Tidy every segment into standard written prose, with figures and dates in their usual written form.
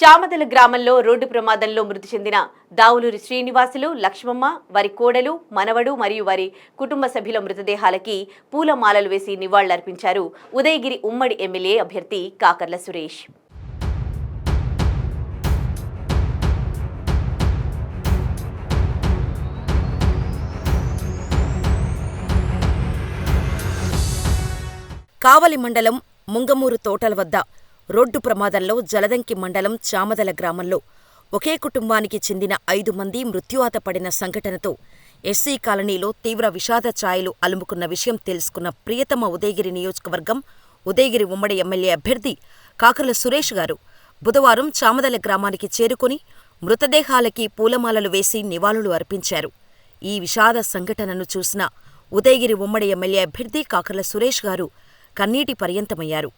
చామదల గ్రామంలో రోడ్డు ప్రమాదంలో మృతి చెందిన దావులూరి శ్రీనివాసులు, లక్ష్మమ్మ, వారి కోడలు, మనవడు మరియు వారి కుటుంబ సభ్యుల మృతదేహాలకి పూలమాలలు వేసి నివాళులర్పించారు ఉదయగిరి ఉమ్మడి ఎమ్మెల్యే అభ్యర్థి కాకర్ల సురేష్. కావలి మండలం ముంగమూరు తోటల వద్ద రోడ్డు ప్రమాదంలో జలదంకి మండలం చామదల గ్రామంలో ఒకే కుటుంబానికి చెందిన 5 మంది మృత్యువాత పడిన సంఘటనతో ఎస్సీ కాలనీలో తీవ్ర విషాద ఛాయలు అలుముకున్న విషయం తెలుసుకున్న ప్రియతమ ఉదయగిరి నియోజకవర్గం ఉదయగిరి ఉమ్మడి ఎమ్మెల్యే అభ్యర్థి కాకర్ల సురేష్ గారు బుధవారం చామదల గ్రామానికి చేరుకుని మృతదేహాలకి పూలమాలలు వేసి నివాళులు అర్పించారు. ఈ విషాద సంఘటనను చూసిన ఉదయగిరి ఉమ్మడి ఎమ్మెల్యే అభ్యర్థి కాకర్ల సురేష్ గారు కన్నీటి పర్యంతమయ్యారు.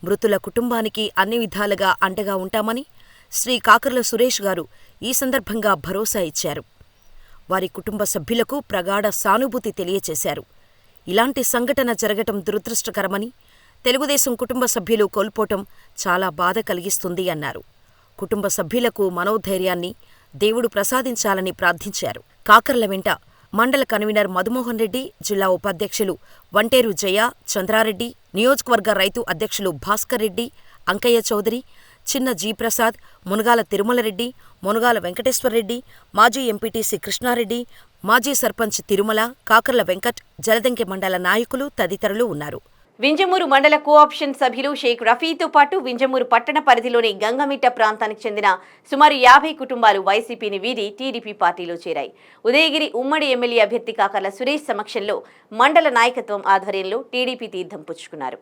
మృతుల కుటుంబానికి అన్ని విధాలుగా అండగా ఉంటామని శ్రీ కాకర్ల సురేష్ గారు ఈ సందర్భంగా భరోసా ఇచ్చారు. వారి కుటుంబ సభ్యులకు ప్రగాఢ సానుభూతి తెలియచేశారు. ఇలాంటి సంఘటన జరగటం దురదృష్టకరమని, తెలుగుదేశం కుటుంబ సభ్యులు కోల్పోవటం చాలా బాధ కలిగిస్తుంది అన్నారు. కుటుంబ సభ్యులకు మనోధైర్యాన్ని దేవుడు ప్రసాదించాలని ప్రార్థించారు. కాకర్ల వెంట మండల కన్వీనర్ మధుమోహన్ రెడ్డి, జిల్లా ఉపాధ్యక్షులు వంటేరు జయ, చంద్రారెడ్డి, నియోజకవర్గ రైతు అధ్యక్షులు భాస్కర్ రెడ్డి, అంకయ్య చౌదరి, చిన్న జీ ప్రసాద్, మునగాల తిరుమలరెడ్డి, మునగాల వెంకటేశ్వర్రెడ్డి, మాజీ ఎంపీటీసీ కృష్ణారెడ్డి, మాజీ సర్పంచ్ తిరుమల, కాకర్ల వెంకట్, జలదంకి మండల నాయకులు తదితరులు ఉన్నారు. వింజమూరు మండల కోఆప్షన్ సభ్యులు షేక్ రఫీతో పాటు వింజమూరు పట్టణ పరిధిలోని గంగమిట్ట ప్రాంతానికి చెందిన సుమారు 50 కుటుంబాలు వైసీపీని వీడి టీడీపీ పార్టీలో చేరాయి. ఉదయగిరి ఉమ్మడి ఎమ్మెల్యే అభ్యర్థి కాకర్ల సురేష్ సమక్షంలో మండల నాయకత్వం ఆధ్వర్యంలో టీడీపీ తీర్థం పుచ్చుకున్నారు.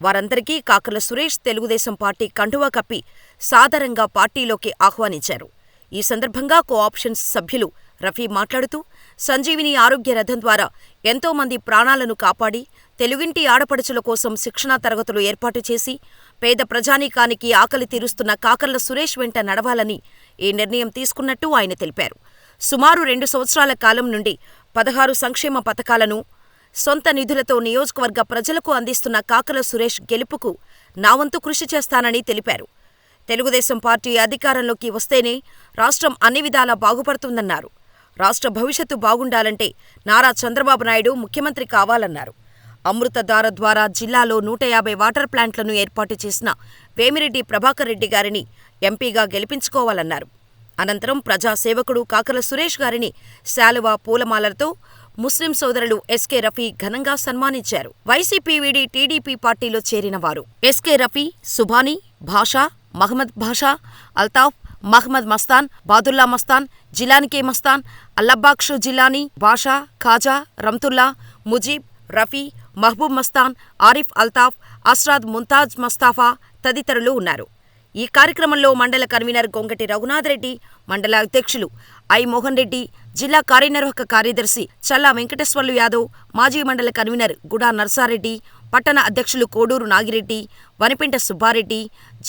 వారందరికీ కాకర్ల సురేష్ తెలుగుదేశం పార్టీ కండువా కప్పి సాదరంగా పార్టీలోకి ఆహ్వానించారు. ఈ సందర్భంగా కోఆప్షన్స్ సభ్యులు రఫీ మాట్లాడుతూ, సంజీవిని ఆరోగ్య రథం ద్వారా ఎంతో మంది ప్రాణాలను కాపాడి తెలుగింటి ఆడపడుచుల కోసం శిక్షణా తరగతులు ఏర్పాటు చేసి పేద ప్రజానీకానికి ఆకలి తీరుస్తున్న కాకర్ల సురేష్ వెంట నడవాలని ఈ నిర్ణయం తీసుకున్నట్టు ఆయన తెలిపారు. సుమారు 2 సంవత్సరాల కాలం నుండి 16 సంక్షేమ పథకాలను సొంత నిధులతో నియోజకవర్గ ప్రజలకు అందిస్తున్న కాకర్ల సురేష్ గెలుపుకు నా వంతు కృషి చేస్తానని తెలిపారు. తెలుగుదేశం పార్టీ అధికారంలోకి వస్తేనే రాష్ట్రం అన్ని విధాలా బాగుపడుతుందన్నారు. రాష్ట్ర భవిష్యత్తు బాగుండాలంటే నారా చంద్రబాబు నాయుడు ముఖ్యమంత్రి కావాలన్నారు. అమృతధార ద్వారా జిల్లాలో 150 వాటర్ ప్లాంట్లను ఏర్పాటు చేసిన వేమిరెడ్డి ప్రభాకర్ రెడ్డి గారిని ఎంపీగా గెలిపించుకోవాలన్నారు. అనంతరం ప్రజాసేవకుడు కాకర్ల సురేష్ గారిని శాలువా, పూలమాలలతో ముస్లిం సోదరులు ఎస్కే రఫీ ఘనంగా సన్మానించారు. వైసీపీ వీడి టీడీపీ పార్టీలో చేరిన వారు ఎస్కే రఫీ, సుభానీ, భాషా, మహ్మద్ భాషా, అల్తాఫ్, మహ్మద్ మస్తాన్, బాదుల్లా మస్తాన్, జిలానికే మస్తాన్, అల్లబ్బాక్షు జిలానీ, భాషా, ఖాజా, రమ్తుల్లా, ముజీబ్, రఫీ, మహబూబ్ మస్తాన్, ఆరిఫ్ అల్తాఫ్, అస్రాద్ ముంతాజ్ మస్తాఫా తదితరులు ఉన్నారు. ఈ కార్యక్రమంలో మండల కన్వీనర్ గొంగటి రఘునాథరెడ్డి, మండల అధ్యక్షులు ఐ మోహన్ రెడ్డి, జిల్లా కార్యనిర్వాహక కార్యదర్శి చల్లా వెంకటేశ్వర్లు యాదవ్, మాజీ మండల కన్వీనర్ గుడా నర్సారెడ్డి, పట్టణ అధ్యక్షులు కోడూరు నాగిరెడ్డి, వనిపింట సుబ్బారెడ్డి,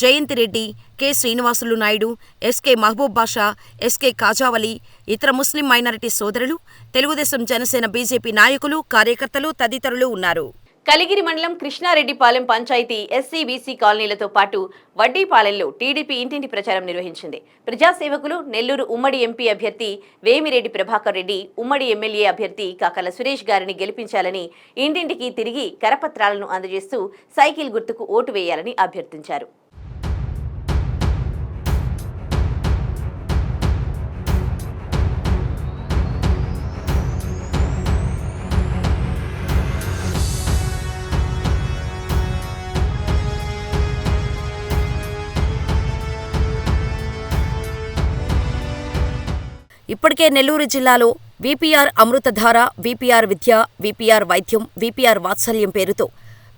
జయంతిరెడ్డి, కె శ్రీనివాసులు నాయుడు, ఎస్కే మహబూబ్ బాషా, ఎస్కే కాజావలి, ఇతర ముస్లిం మైనారిటీ సోదరులు, తెలుగుదేశం, జనసేన, బీజేపీ నాయకులు, కార్యకర్తలు తదితరులు ఉన్నారు. కలిగిరి మండలం కృష్ణారెడ్డిపాలెం పంచాయతీ ఎస్సీ బీసీ కాలనీలతో పాటు వడ్డీపాలెంలో టీడీపీ ఇంటింటి ప్రచారం నిర్వహించింది. ప్రజాసేవకులు నెల్లూరు ఉమ్మడి ఎంపీ అభ్యర్థి వేమిరెడ్డి ప్రభాకర్ రెడ్డి, ఉమ్మడి ఎమ్మెల్యే అభ్యర్థి కాకర్ల సురేష్ గారిని గెలిపించాలని ఇంటింటికి తిరిగి కరపత్రాలను అందజేస్తూ సైకిల్ గుర్తుకు ఓటు వేయాలని అభ్యర్థించారు. ఇప్పటికే నెల్లూరు జిల్లాలో వీపీఆర్ అమృతధార, వీపీఆర్ విద్య, వీపీఆర్ వైద్యం, వీపీఆర్ వాత్సల్యం పేరుతో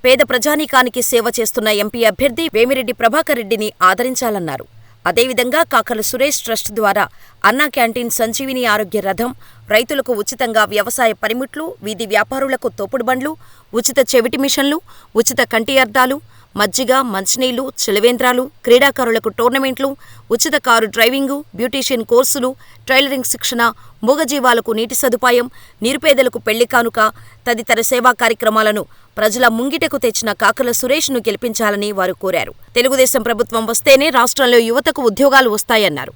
పేద ప్రజానీకానికి సేవ చేస్తున్న ఎంపీ అభ్యర్థి వేమిరెడ్డి ప్రభాకర్ రెడ్డిని ఆదరించాలన్నారు. అదేవిధంగా కాకర్ల సురేష్ ట్రస్ట్ ద్వారా అన్నా క్యాంటీన్, సంజీవిని ఆరోగ్య రథం, రైతులకు ఉచితంగా వ్యవసాయ పనిముట్లు, వీధి వ్యాపారులకు తోపుడు బండ్లు, ఉచిత చెవిటి మిషన్లు, ఉచిత కంటి అద్దాలు, మజ్జిగ, మంచినీళ్లు, చలివేంద్రాలు, క్రీడాకారులకు టోర్నమెంట్లు, ఉచిత కారు డ్రైవింగు, బ్యూటీషియన్ కోర్సులు, టైలరింగ్ శిక్షణ, మూగజీవాలకు నీటి సదుపాయం, నిరుపేదలకు పెళ్లి కానుక తదితర సేవా కార్యక్రమాలను ప్రజల ముంగిటకు తెచ్చిన కాకర్ల సురేష్ను గెలిపించాలని వారు కోరారు. తెలుగుదేశం ప్రభుత్వం వస్తేనే రాష్ట్రంలో యువతకు ఉద్యోగాలు వస్తాయన్నారు.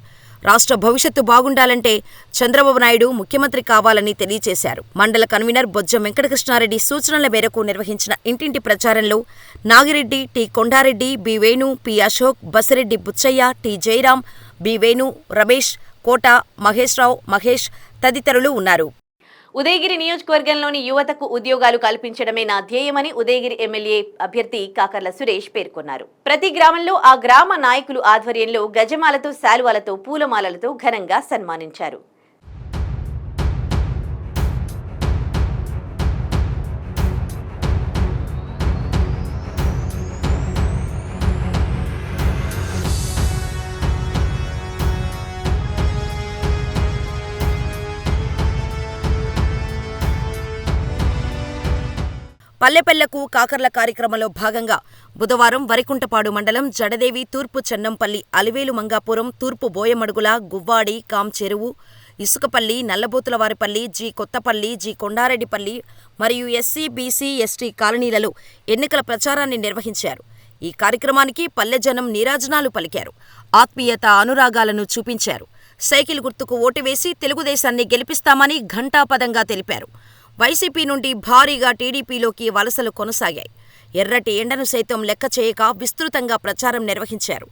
రాష్ట్ర భవిష్యత్తు బాగుండాలంటే చంద్రబాబు నాయుడు ముఖ్యమంత్రి కావాలని తెలియజేశారు. మండల కన్వీనర్ బొజ్జ వెంకటకృష్ణారెడ్డి సూచనల మేరకు నిర్వహించిన ఇంటింటి ప్రచారంలో Nagireddy, T Kondareddy, B Venu, P Ashok, Basireddy Buchchaiah, T Jayaram, B Venu, Ramesh, Kota, Maheshrao, Mahesh తదితరులు ఉన్నారు. ఉదయగిరి నియోజకవర్గంలోని యువతకు ఉద్యోగాలు కల్పించడమే నా ధ్యేయమని ఉదయగిరి ఎమ్మెల్యే అభ్యర్థి కాకర్ల సురేష్ పేర్కొన్నారు. ప్రతి గ్రామంలో ఆ గ్రామ నాయకులు ఆధ్వర్యంలో గజమాలతో, శాలువాలతో, పూలమాలలతో ఘనంగా సన్మానించారు. పల్లెపల్లెకు కాకర్ల కార్యక్రమంలో భాగంగా బుధవారం వరికుంటపాడు మండలం జడదేవి, తూర్పు చెన్నంపల్లి, అలివేలు మంగాపురం, తూర్పు బోయమడుగుల, గువ్వాడి, కాంచెరువు, ఇసుకపల్లి, నల్లబోతులవారిపల్లి, జి కొత్తపల్లి, జి కొండారెడ్డిపల్లి మరియు ఎస్సీ, బీసీ, ఎస్టీ కాలనీలలో ఎన్నికల ప్రచారాన్ని నిర్వహించారు. ఈ కార్యక్రమానికి పల్లెజనం నీరాజనాలు పలికారు. ఆత్మీయత, అనురాగాలను చూపించారు. సైకిల్ గుర్తుకు ఓటు వేసి తెలుగుదేశాన్ని గెలిపిస్తామని ఘంటాపథంగా తెలిపారు. వైసీపీ నుండి భారీగా టీడీపీలోకి వలసలు కొనసాగాయి. ఎర్రటి ఎండను సైతం లెక్క చేయక విస్తృతంగా ప్రచారం నిర్వహించారు.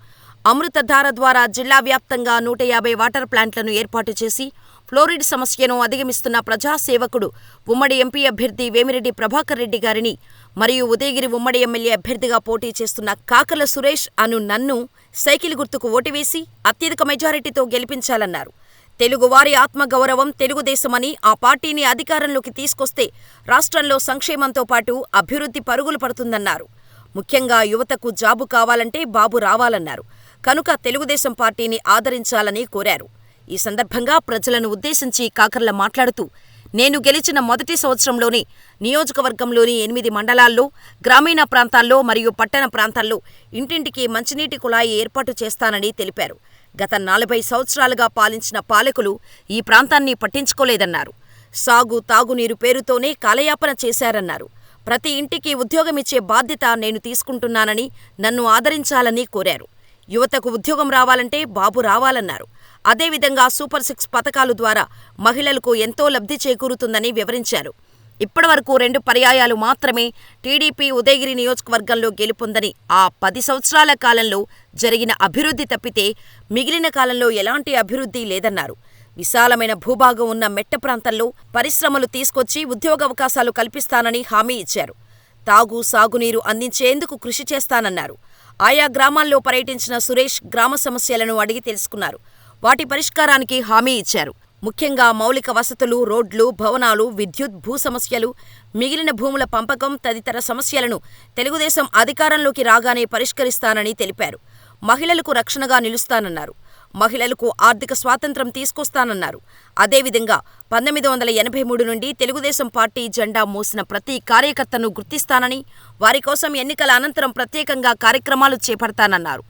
అమృతధార ద్వారా జిల్లా వ్యాప్తంగా 150 వాటర్ ప్లాంట్లను ఏర్పాటు చేసి ఫ్లోరిడ్ సమస్యను అధిగమిస్తున్న ప్రజాసేవకుడు ఉమ్మడి ఎంపీ అభ్యర్థి వేమిరెడ్డి ప్రభాకర్ రెడ్డి గారిని మరియు ఉదయగిరి ఉమ్మడి ఎమ్మెల్యే అభ్యర్థిగా పోటీ చేస్తున్న కాకర్ల సురేష్ అను నన్ను సైకిల్ గుర్తుకు ఓటువేసి అత్యధిక మెజారిటీతో గెలిపించాలన్నారు. తెలుగువారి ఆత్మగౌరవం తెలుగుదేశమని, ఆ పార్టీని అధికారంలోకి తీసుకొస్తే రాష్ట్రంలో సంక్షేమంతో పాటు అభివృద్ధి పరుగులు పడుతుందన్నారు. ముఖ్యంగా యువతకు జాబు కావాలంటే బాబు రావాలన్నారు. కనుక తెలుగుదేశం పార్టీని ఆదరించాలని కోరారు. ఈ సందర్భంగా ప్రజలను ఉద్దేశించి కాకర్ల మాట్లాడుతూ, నేను గెలిచిన మొదటి సంవత్సరంలోనే నియోజకవర్గంలోని 8 మండలాల్లో, గ్రామీణ ప్రాంతాల్లో మరియు పట్టణ ప్రాంతాల్లో ఇంటింటికి మంచినీటి కుళాయి ఏర్పాటు చేస్తానని తెలిపారు. గత 40 సంవత్సరాలుగా పాలించిన పాలకులు ఈ ప్రాంతాన్ని పట్టించుకోలేదన్నారు. సాగు, తాగునీరు పేరుతోనే కాలయాపన చేశారన్నారు. ప్రతి ఇంటికి ఉద్యోగమిచ్చే బాధ్యత నేను తీసుకుంటున్నానని, నన్ను ఆదరించాలని కోరారు. యువతకు ఉద్యోగం రావాలంటే బాబు రావాలన్నారు. అదేవిధంగా సూపర్ 6 పథకాల ద్వారా మహిళలకు ఎంతో లబ్ధి చేకూరుతుందని వివరించారు. ఇప్పటివరకు 2 పర్యాయాలు మాత్రమే టీడీపీ ఉదయగిరి నియోజకవర్గంలో గెలుపొందని, ఆ 10 సంవత్సరాల కాలంలో జరిగిన అభివృద్ధి తప్పితే మిగిలిన కాలంలో ఎలాంటి అభివృద్ధి లేదన్నారు. విశాలమైన భూభాగం ఉన్న మెట్ట ప్రాంతాల్లో పరిశ్రమలు తీసుకొచ్చి ఉద్యోగావకాశాలు కల్పిస్తానని హామీ ఇచ్చారు. తాగు, సాగునీరు అందించేందుకు కృషి చేస్తానన్నారు. ఆయా గ్రామాల్లో పర్యటించిన సురేష్ గ్రామ సమస్యలను అడిగి తెలుసుకున్నారు. వాటి పరిష్కారానికి హామీ ఇచ్చారు. ముఖ్యంగా మౌలిక వసతులు, రోడ్లు, భవనాలు, విద్యుత్, భూ సమస్యలు, మిగిలిన భూముల పంపకం తదితర సమస్యలను తెలుగుదేశం అధికారంలోకి రాగానే పరిష్కరిస్తానని తెలిపారు. మహిళలకు రక్షణగా నిలుస్తానన్నారు. మహిళలకు ఆర్థిక స్వాతంత్ర్యం తీసుకొస్తానన్నారు. అదేవిధంగా 1983 నుండి తెలుగుదేశం పార్టీ జెండా మోసిన ప్రతి కార్యకర్తను గుర్తిస్తానని, వారి కోసం ఎన్నికల అనంతరం ప్రత్యేకంగా కార్యక్రమాలు చేపడతానన్నారు.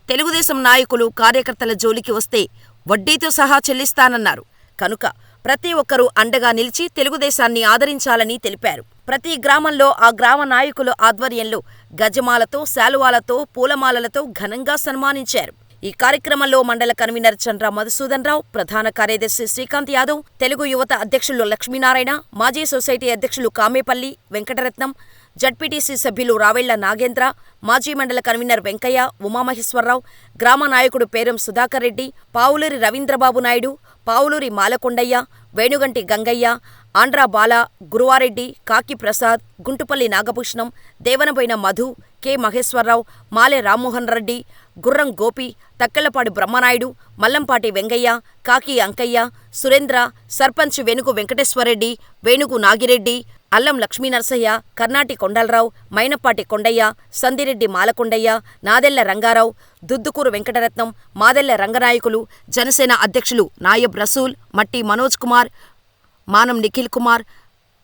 తెలుగుదేశం నాయకులు, కార్యకర్తల జోలికి వస్తే వడ్డీతో సహా చెల్లిస్తానన్నారు. కనుక ప్రతి ఒక్కరూ అండగా నిలిచి తెలుగుదేశాన్ని ఆదరించాలని తెలిపారు. ప్రతి గ్రామంలో ఆ గ్రామ నాయకుల ఆధ్వర్యంలో గజమాలతో, శాలువాలతో, పూలమాలలతో ఘనంగా సన్మానించారు. ఈ కార్యక్రమంలో మండల కన్వీనర్ చంద్ర మధుసూదన్ రావు, ప్రధాన కార్యదర్శి శ్రీకాంత్ యాదవ్, తెలుగు యువత అధ్యక్షులు లక్ష్మీనారాయణ, మాజీ సొసైటీ అధ్యక్షులు కామేపల్లి వెంకటరత్నం, జడ్పీటీసీ సభ్యులు రావెళ్ల నాగేంద్ర, మాజీ మండల కన్వీనర్ వెంకయ్య, ఉమామహేశ్వరరావు, గ్రామ నాయకుడు పేరం సుధాకర్ రెడ్డి, పావులూరి రవీంద్రబాబు నాయుడు, పావులూరి మాలకొండయ్య, వేణుగంటి గంగయ్య, ఆండ్రా బాల, గురువారెడ్డి, కాకి ప్రసాద్, గుంటుపల్లి నాగభూషణం, దేవనబోయిన మధు, కె మహేశ్వరరావు, మాలె రామ్మోహన్ రెడ్డి, గుర్రం గోపి, తక్కెళ్లపాడి బ్రహ్మనాయుడు, మల్లంపాటి వెంగయ్య, కాకి అంకయ్య, సురేంద్ర, సర్పంచ్ వెనుగు వెంకటేశ్వరరెడ్డి, వేణుగు నాగిరెడ్డి, అల్లం లక్ష్మీనరసయ్య, కర్నాటి కొండలరావు, మైనపాటి కొండయ్య, సందిరెడ్డి మాలకొండయ్య, నాదెళ్ల రంగారావు, దుద్దుకూరు వెంకటరత్నం, మాదెళ్ల రంగనాయకులు, జనసేన అధ్యక్షులు నాయబ్ రసూల్, మట్టి మనోజ్ కుమార్, మానం నిఖిల్ కుమార్,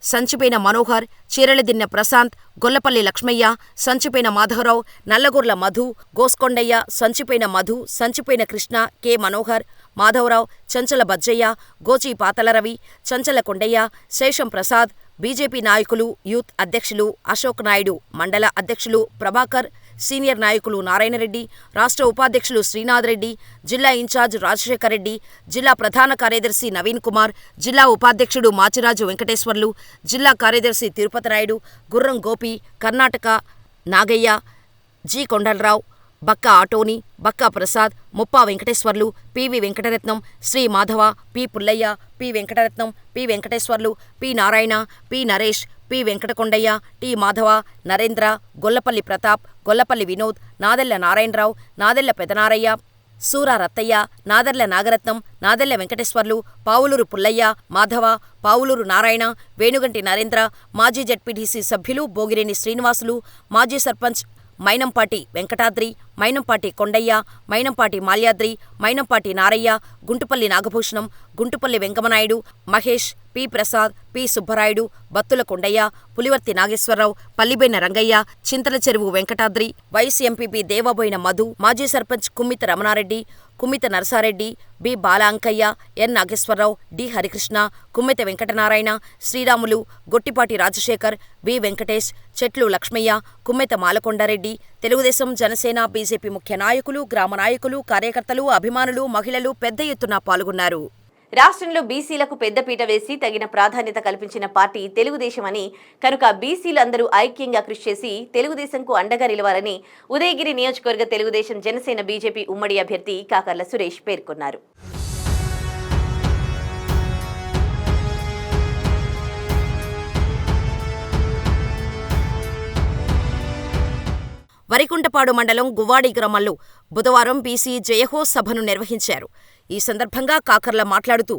సంచిపేన మనోహర్, చీరలదిన్నె ప్రశాంత్, గొల్లపల్లి లక్ష్మయ్య, సంచిపేన మాధవరావు, నల్లగొర్ల మధు, గోస్కొండయ్య, సంచిపేన మధు, సంచిపేన కృష్ణ, కె మనోహర్, మాధవరావు, చంచల బజ్జయ్య, గోచి పాతల రవి, చంచల కొండయ్య, శేషం ప్రసాద్, బీజేపీ నాయకులు, యూత్ అధ్యక్షులు అశోక్ నాయుడు, మండల అధ్యక్షులు ప్రభాకర్, సీనియర్ నాయకులు నారాయణరెడ్డి, రాష్ట్ర ఉపాధ్యక్షులు శ్రీనాథ్ రెడ్డి, జిల్లా ఇన్ఛార్జ్ రాజశేఖర్ రెడ్డి, జిల్లా ప్రధాన కార్యదర్శి నవీన్ కుమార్, జిల్లా ఉపాధ్యక్షుడు మాచిరాజు వెంకటేశ్వర్లు, జిల్లా కార్యదర్శి Tirupati Naidu, Gurram Gopi, Karnataka Nagaiah, G Kondalarao, Bakka Atoni, Bakka Prasad, Muppa Venkateswarlu, PV Venkataratnam, Sri Madhava, P Pullaiah, P Venkataratnam, P Venkateswarlu, P Narayana, P Naresh, P Venkatakondaiah, T Madhava, Narendra, Gollapalli Pratap, Gollapalli Vinod, Nadella Narayanarao, Nadella Pedanaraiah, Sura Rattaiah, Nadella Nagaratnam, Nadella Venkateswarlu, Pavuluru Pullaiah, Madhava, Pavuluru Narayana, Venugunti Narendra, మాజీ జెడ్పీటీసీ సభ్యులు బోగిరేని శ్రీనివాసులు, మాజీ సర్పంచ్ మైనంపాటి వెంకటాద్రి, మైనంపాటి కొండయ్య, మైనంపాటి మాల్యాద్రి, మైనంపాటి నారయ్య, గుంటుపల్లి నాగభూషణం, గుంటుపల్లి వెంకమనాయుడు, మహేష్, పి ప్రసాద్, పి సుబ్బరాయుడు, బత్తుల కొండయ్య, పులివర్తి నాగేశ్వరరావు, పల్లిబైన రంగయ్య, చింతల చెరువు వెంకటాద్రి, వైస్ ఎంపీపీ దేవబోయిన మధు, మాజీ సర్పంచ్ కుమ్మిత రమణారెడ్డి, కుమ్మిత నరసారెడ్డి, బి బాలఅంకయ్య, ఎన్ నాగేశ్వరరావు, డి హరికృష్ణ, కుమ్మిత వెంకటనారాయణ, శ్రీరాములు, గొట్టిపాటి రాజశేఖర్, వి వెంకటేష్, చెట్లు లక్ష్మయ్య, కుమ్మెత మాలకొండారెడ్డి, తెలుగుదేశం, జనసేన, బీజేపీ ముఖ్య నాయకులు, గ్రామ నాయకులు, కార్యకర్తలు, అభిమానులు, మహిళలు పెద్ద ఎత్తున పాల్గొన్నారు. రాష్ట్రంలో బీసీలకు పెద్దపీట వేసి తగిన ప్రాధాన్యత కల్పించిన పార్టీ తెలుగుదేశమని, కనుక బీసీలందరూ ఐక్యంగా కృషి చేసి తెలుగుదేశంకు అండగా నిలవాలని ఉదయగిరి నియోజకవర్గ తెలుగుదేశం, జనసేన, బీజేపీ ఉమ్మడి అభ్యర్థి కాకర్ల సురేష్ పేర్కొన్నారు. వరికుంటపాడు మండలం గువ్వాడి గ్రామంలో బుధవారం బీసీ జయహో సభను నిర్వహించారు. ఈ సందర్భంగా కాకర్ల మాట్లాడుతూ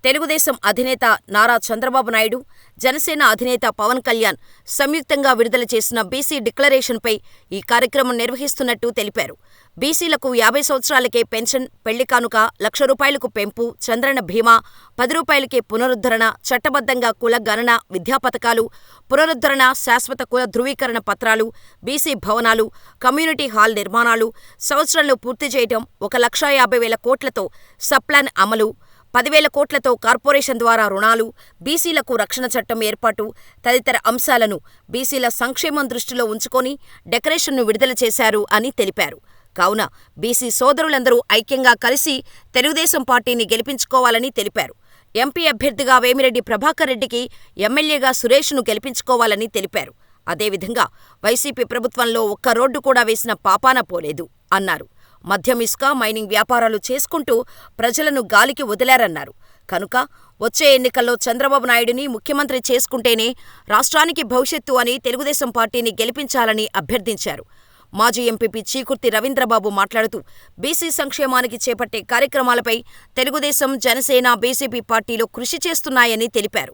తెలుగుదేశం అధినేత నారా చంద్రబాబు నాయుడు, జనసేన అధినేత పవన్ కళ్యాణ్ సంయుక్తంగా విడుదల చేసిన బీసీ డిక్లరేషన్పై ఈ కార్యక్రమం నిర్వహిస్తున్నట్టు తెలిపారు. బీసీలకు 50 సంవత్సరాలకే పెన్షన్, పెళ్లి కానుక, ₹1,00,000 పెంపు, చంద్రన్న బీమా, ₹10 పునరుద్ధరణ, చట్టబద్ధంగా కుల గణన, విద్యా పథకాలు, పునరుద్ధరణ, శాశ్వత కుల ధృవీకరణ పత్రాలు, బీసీ భవనాలు, కమ్యూనిటీ హాల్ నిర్మాణాలు సంవత్సరంలో పూర్తి చేయటం, 1,50,000 కోట్లతో సబ్ప్లాన్ అమలు, 10,000 కోట్లతో కార్పొరేషన్ ద్వారా రుణాలు, బీసీలకు రక్షణ చట్టం ఏర్పాటు తదితర అంశాలను బీసీల సంక్షేమం దృష్టిలో ఉంచుకొని డెక్లరేషన్ను విడుదల చేశారు అని తెలిపారు. కావున బీసీ సోదరులందరూ ఐక్యంగా కలిసి తెలుగుదేశం పార్టీని గెలిపించుకోవాలని తెలిపారు. ఎంపీ అభ్యర్థిగా వేమిరెడ్డి ప్రభాకర్ రెడ్డికి, ఎమ్మెల్యేగా సురేష్ను గెలిపించుకోవాలని తెలిపారు. అదేవిధంగా వైసీపీ ప్రభుత్వంలో ఒక్క రోడ్డు కూడా వేసిన పాపాన పోలేదు అన్నారు. మద్యం, ఇసుక, మైనింగ్ వ్యాపారాలు చేసుకుంటూ ప్రజలను గాలికి వదిలారన్నారు. కనుక వచ్చే ఎన్నికల్లో చంద్రబాబు నాయుడిని ముఖ్యమంత్రి చేసుకుంటేనే రాష్ట్రానికి భవిష్యత్తు అని తెలుగుదేశం పార్టీని గెలిపించాలని అభ్యర్థించారు. మాజీ ఎంపీపీ చీకుర్తి రవీంద్రబాబు మాట్లాడుతూ బీసీ సంక్షేమానికి చేపట్టే కార్యక్రమాలపై తెలుగుదేశం, జనసేన, బీజేపీ పార్టీలు కృషి చేస్తున్నాయని తెలిపారు.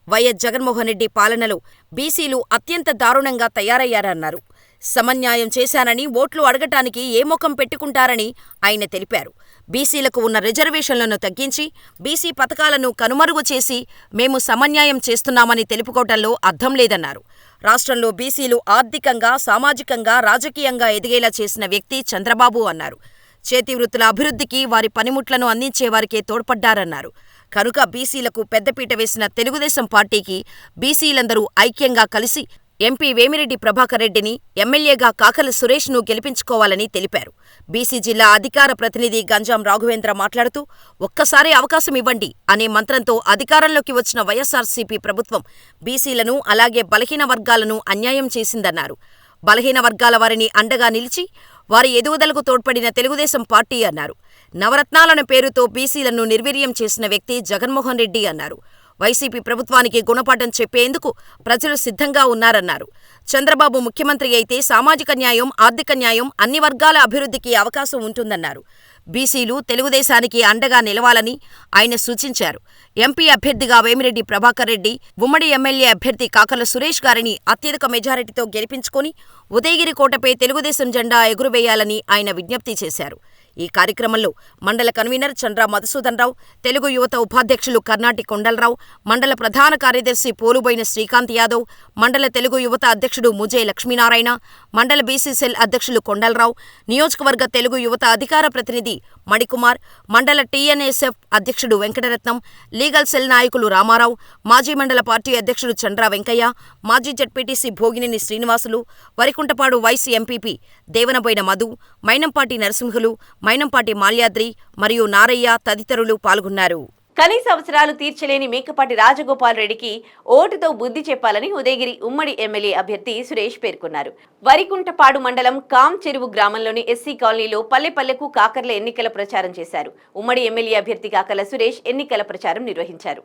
వైఎస్ జగన్మోహన్ రెడ్డి పాలనలో బీసీలు అత్యంత దారుణంగా తయారయ్యారన్నారు. సమన్యాయం చేశానని ఓట్లు అడగటానికి ఏ ముఖం పెట్టుకుంటారని ఆయన తెలిపారు. బీసీలకు ఉన్న రిజర్వేషన్లను తగ్గించి బీసీ పథకాలను కనుమరుగు చేసి మేము సమన్యాయం చేస్తున్నామని తెలుపుకోవటంలో అర్థం లేదన్నారు. రాష్ట్రంలో బీసీలు ఆర్థికంగా, సామాజికంగా, రాజకీయంగా ఎదిగేలా చేసిన వ్యక్తి చంద్రబాబు అన్నారు. చేతివృత్తుల అభివృద్ధికి వారి పనిముట్లను అందించేవారికే తోడ్పడ్డారన్నారు. కనుక బీసీలకు పెద్దపీట వేసిన తెలుగుదేశం పార్టీకి బీసీలందరూ ఐక్యంగా కలిసి ఎంపీ వేమిరెడ్డి ప్రభాకర్ రెడ్డిని, ఎమ్మెల్యేగా కాకర్ల సురేష్ను గెలిపించుకోవాలని తెలిపారు. బీసీ జిల్లా అధికార ప్రతినిధి గంజాం రాఘవేంద్ర మాట్లాడుతూ ఒక్కసారి అవకాశం ఇవ్వండి అనే మంత్రంతో అధికారంలోకి వచ్చిన వైఎస్సార్సీపీ ప్రభుత్వం బీసీలను, అలాగే బలహీన వర్గాలను అన్యాయం చేసిందన్నారు. బలహీన వర్గాల వారిని అండగా నిలిచి వారి ఎదుగుదలకు తోడ్పడిన తెలుగుదేశం పార్టీ అన్నారు. నవరత్నాలన పేరుతో బీసీలను నిర్వీర్యం చేసిన వ్యక్తి జగన్మోహన్ రెడ్డి అన్నారు. వైసీపీ ప్రభుత్వానికి గుణపాఠం చెప్పేందుకు ప్రజలు సిద్ధంగా ఉన్నారన్నారు. చంద్రబాబు ముఖ్యమంత్రి అయితే సామాజిక న్యాయం, ఆర్థిక న్యాయం, అన్ని వర్గాల అభివృద్ధికి అవకాశం ఉంటుందన్నారు. బీసీలు తెలుగుదేశానికి అండగా నిలవాలని ఆయన సూచించారు. ఎంపీ అభ్యర్థిగా వేమిరెడ్డి ప్రభాకర్ రెడ్డి, ఉమ్మడి ఎమ్మెల్యే అభ్యర్థి కాకర్ల సురేష్ గారిని అత్యధిక మెజారిటీతో గెలిపించుకొని ఉదయగిరి కోటపై తెలుగుదేశం జెండా ఎగురవేయాలని ఆయన విజ్ఞప్తి చేశారు. ఈ కార్యక్రమంలో మండల కన్వీనర్ చంద్ర మధుసూదన్ రావు, తెలుగు యువత ఉపాధ్యక్షులు కర్నాటి కొండలరావు, మండల ప్రధాన కార్యదర్శి పోలుబోయిన శ్రీకాంత్ యాదవ్, మండల తెలుగు యువత అధ్యక్షుడు ముజే లక్ష్మీనారాయణ, మండల బీసీసీఎల్ అధ్యక్షులు కొండలరావు, నియోజకవర్గ తెలుగు యువత అధికార ప్రతినిధి మణికుమార్, మండల టీఎన్ఎస్ఎఫ్ అధ్యక్షుడు వెంకటరత్నం, లీగల్ సెల్ నాయకులు రామారావు, మాజీ మండల పార్టీ అధ్యక్షుడు చంద్ర వెంకయ్య, మాజీ ZPTC Bhogineni Srinivasulu, Varikuntapadu vice MPP Devanaboina Madhu, Mainampati Narasimhulu, Mainampati Malyadri మరియు నారయ్య తదితరులు పాల్గొన్నారు. కనీస అవసరాలు తీర్చలేని మేకపాటి రాజగోపాల్ రెడ్డికి ఓటుతో బుద్ధి చెప్పాలని ఉదయగిరి ఉమ్మడి ఎమ్మెల్యే అభ్యర్థి సురేష్ పేర్కొన్నారు. వరికుంటపాడు మండలం కామ్ చెరువు గ్రామంలోని ఎస్సీ కాలనీలో పల్లెపల్లెకు కాకర్ల ఎన్నికల ప్రచారం చేశారు. ఉమ్మడి ఎమ్మెల్యే అభ్యర్థి కాకర్ల సురేష్ ఎన్నికల ప్రచారం నిర్వహించారు.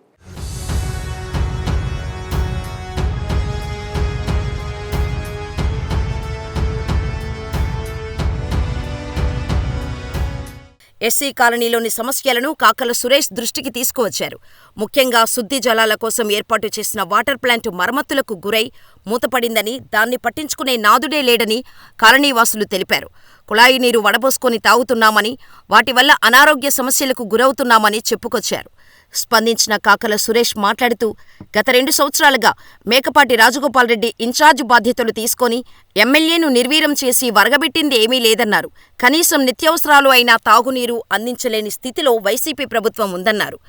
ఎస్సీ కాలనీలోని సమస్యలను కాకర్ల సురేష్ దృష్టికి తీసుకువచ్చారు. ముఖ్యంగా శుద్ధి జలాల కోసం ఏర్పాటు చేసిన వాటర్ ప్లాంట్ మరమ్మతులకు గురై మూతపడిందని, దాన్ని పట్టించుకునే నాదుడే లేడని కాలనీవాసులు తెలిపారు. కుళాయి నీరు వడబోసుకొని తాగుతున్నామని, వాటి వల్ల అనారోగ్య సమస్యలకు గురవుతున్నామని చెప్పుకొచ్చారు. స్పందించిన కాకర్ల సురేష్ మాట్లాడుతూ, గత 2 సంవత్సరాలుగా మేకపాటి రాజగోపాల్ రెడ్డి ఇన్ఛార్జ్ బాధ్యతలు తీసుకొని ఎమ్మెల్యేను నిర్వీర్యం చేసి వరగబెట్టింది ఏమీ లేదన్నారు. కనీసం నిత్యావసరాలు అయినా తాగునీరు అందించలేని స్థితిలో వైసీపీ ప్రభుత్వం ఉందన్నారు.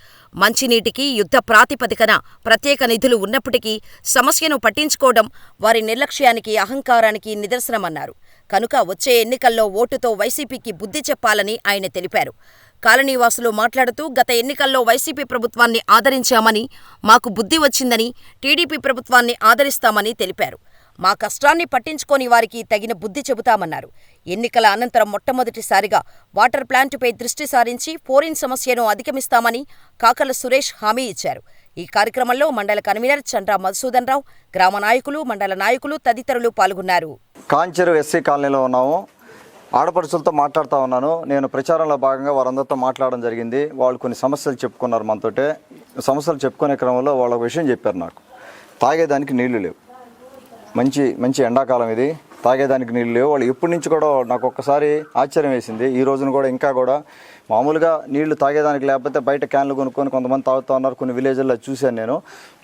మంచినీటికి యుద్ధ ప్రాతిపదికన ప్రత్యేక నిధులు ఉన్నప్పటికీ సమస్యను పట్టించుకోవడం వారి నిర్లక్ష్యానికి, అహంకారానికి నిదర్శనమన్నారు. కనుక వచ్చే ఎన్నికల్లో ఓటుతో వైసీపీకి బుద్ధి చెప్పాలని ఆయన తెలిపారు. కాలనీవాసులు మాట్లాడుతూ, గత ఎన్నికల్లో వైసీపీ ప్రభుత్వాన్ని ఆదరించామని, మాకు బుద్ధి వచ్చిందని, టీడీపీ ప్రభుత్వాన్ని ఆదరిస్తామని తెలిపారు. మా కష్టాన్ని పట్టించుకోని వారికి తగిన బుద్ధి చెబుతామన్నారు. ఎన్నికల అనంతరం మొట్టమొదటిసారిగా వాటర్ ప్లాంటుపై దృష్టి సారించి ఫోరిన్ సమస్యను అధిగమిస్తామని కాకర్ల సురేష్ హామీ ఇచ్చారు. ఈ కార్యక్రమంలో మండల కన్వీనర్ చంద్ర మధుసూదన్ రావు, గ్రామ నాయకులు, మండల నాయకులు తదితరులు పాల్గొన్నారు. కాంచెరు ఎస్సీ కాలనీలో ఉన్నాము. ఆడపడుచులతో మాట్లాడుతూ ఉన్నాను. నేను ప్రచారంలో భాగంగా వారందరితో మాట్లాడడం జరిగింది. వాళ్ళు కొన్ని సమస్యలు చెప్పుకున్నారు మనతోటే. సమస్యలు చెప్పుకునే క్రమంలో వాళ్ళ విషయం చెప్పారు. నాకు తాగేదానికి నీళ్లు లేవు. మంచి ఎండాకాలం ఇది, తాగేదానికి నీళ్ళు లేవు. వాళ్ళు ఎప్పటి నుంచి కూడా నాకు ఒక్కసారి ఆశ్చర్యం వేసింది. ఈ రోజున కూడా ఇంకా కూడా మామూలుగా నీళ్లు తాగేదానికి లేకపోతే బయట క్యాన్లు కొనుక్కొని కొంతమంది తాగుతూ ఉన్నారు. కొన్ని విలేజ్ల్లో చూశాను నేను.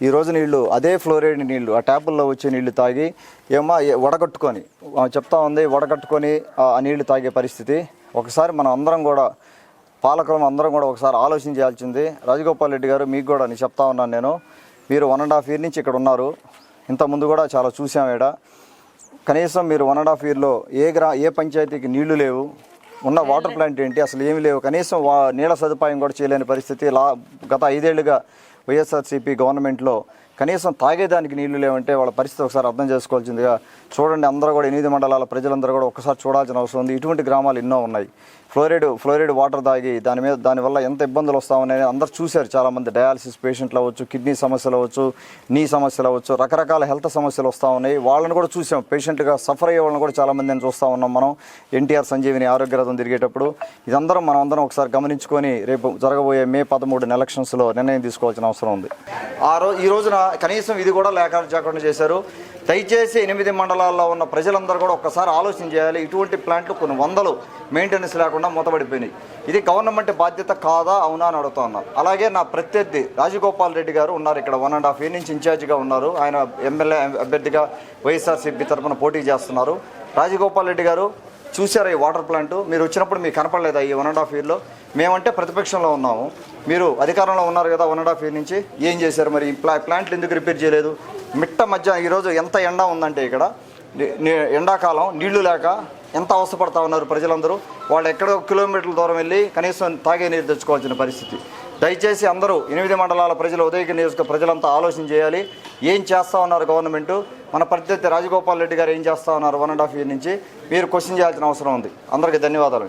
ఈ రోజు నీళ్లు అదే ఫ్లోరైడ్ నీళ్లు, ఆ ట్యాపుల్లో వచ్చే నీళ్లు తాగి వడగట్టుకొని చెప్తా ఉంది, వడగట్టుకొని ఆ నీళ్లు తాగే పరిస్థితి. ఒకసారి మనం అందరం కూడా, పాలకులం అందరం కూడా ఒకసారి ఆలోచన చేయాల్సింది. రాజగోపాల్ రెడ్డి గారు, మీకు కూడా నేను చెప్తా ఉన్నాను, నేను మీరు 1.5 year నుంచి ఇక్కడ ఉన్నారు. ఇంతకుముందు కూడా చాలా చూసాం. ఇక్కడ కనీసం మీరు 1.5 yearలో ఏ పంచాయతీకి నీళ్లు లేవు, ఉన్న వాటర్ ప్లాంట్ ఏంటి, అసలు ఏమి లేవు. కనీసం నీళ్ళ సదుపాయం కూడా చేయలేని పరిస్థితి. గత 5 ఏళ్లుగా వైఎస్ఆర్సీపీ గవర్నమెంట్లో కనీసం తాగేదానికి నీళ్లు లేవంటే వాళ్ళ పరిస్థితి ఒకసారి అర్థం చేసుకోవాల్సిందిగా. చూడండి, అందరూ కూడా 8 మండలాల ప్రజలందరూ కూడా ఒకసారి చూడాల్సిన అవసరం ఉంది. ఇటువంటి గ్రామాలు ఎన్నో ఉన్నాయి. ఫ్లోరైడ్ వాటర్ తాగి దానివల్ల ఎంత ఇబ్బందులు వస్తామనేది అందరూ చూశారు. చాలామంది డయాలసిస్ పేషెంట్లు అవ్వచ్చు, కిడ్నీ సమస్యలు అవ్వచ్చు, నీ సమస్యలు అవ్వచ్చు, రకరకాల హెల్త్ సమస్యలు వస్తూ ఉన్నాయి. వాళ్ళని కూడా చూసాం. పేషెంట్గా సఫర్ అయ్యే వాళ్ళని కూడా చాలామందిని చూస్తూ ఉన్నాం మనం. ఎన్టీఆర్ సంజీవిని ఆరోగ్య రథం తిరిగేటప్పుడు ఇదందరం మనం అందరం ఒకసారి గమనించుకొని రేపు జరగబోయే May 13 ఎలక్షన్స్లో నిర్ణయం తీసుకోవాల్సిన అవసరం ఉంది. ఈ రోజున కనీసం ఇది కూడా లేకుండా చేశారు. దయచేసి 8 మండలాల్లో ఉన్న ప్రజలందరూ కూడా ఒక్కసారి ఆలోచన చేయాలి. ఇటువంటి ప్లాంట్లు కొన్ని వందలు మెయింటెనెన్స్ లేకుండా మూతపడిపోయినాయి. ఇది గవర్నమెంట్ బాధ్యత కాదా, అవునా అని అడుగుతా ఉన్నారు. అలాగే నా ప్రత్యర్థి రాజగోపాల్ రెడ్డి గారు ఉన్నారు ఇక్కడ. 1.5 year నుంచి ఇన్ఛార్జిగా ఉన్నారు. ఆయన ఎమ్మెల్యే అభ్యర్థిగా వైఎస్ఆర్సీపీ తరఫున పోటీ చేస్తున్నారు. రాజగోపాల్ రెడ్డి గారు చూశారు ఈ వాటర్ ప్లాంట్. మీరు వచ్చినప్పుడు మీకు కనపడలేదా ఈ 1.5 yearలో? మేమంటే ప్రతిపక్షంలో ఉన్నాము, మీరు అధికారంలో ఉన్నారు కదా 1.5 year నుంచి. ఏం చేశారు మరి? ఈ ప్లాంట్లు ఎందుకు రిపేర్ చేయలేదు? మిట్ట మధ్య ఈరోజు ఎంత ఎండ ఉందంటే ఇక్కడ ఎండాకాలం నీళ్లు లేక ఎంత అవస్థపడతా ఉన్నారు ప్రజలందరూ. వాళ్ళు ఎక్కడో కిలోమీటర్ల దూరం వెళ్ళి కనీసం తాగే నీరు తెచ్చుకోవాల్సిన పరిస్థితి. దయచేసి అందరూ 8 మండలాల ప్రజలు, ఉదయగిరి నియోజక ప్రజలంతా ఆలోచన చేయాలి. ఏం చేస్తూ ఉన్నారు గవర్నమెంటు? మన ప్రత్యర్థి రాజగోపాల్ రెడ్డి గారు ఏం చేస్తూ ఉన్నారు 1.5 year నుంచి? మీరు క్వశ్చన్ చేయాల్సిన అవసరం ఉంది. అందరికీ ధన్యవాదాలు.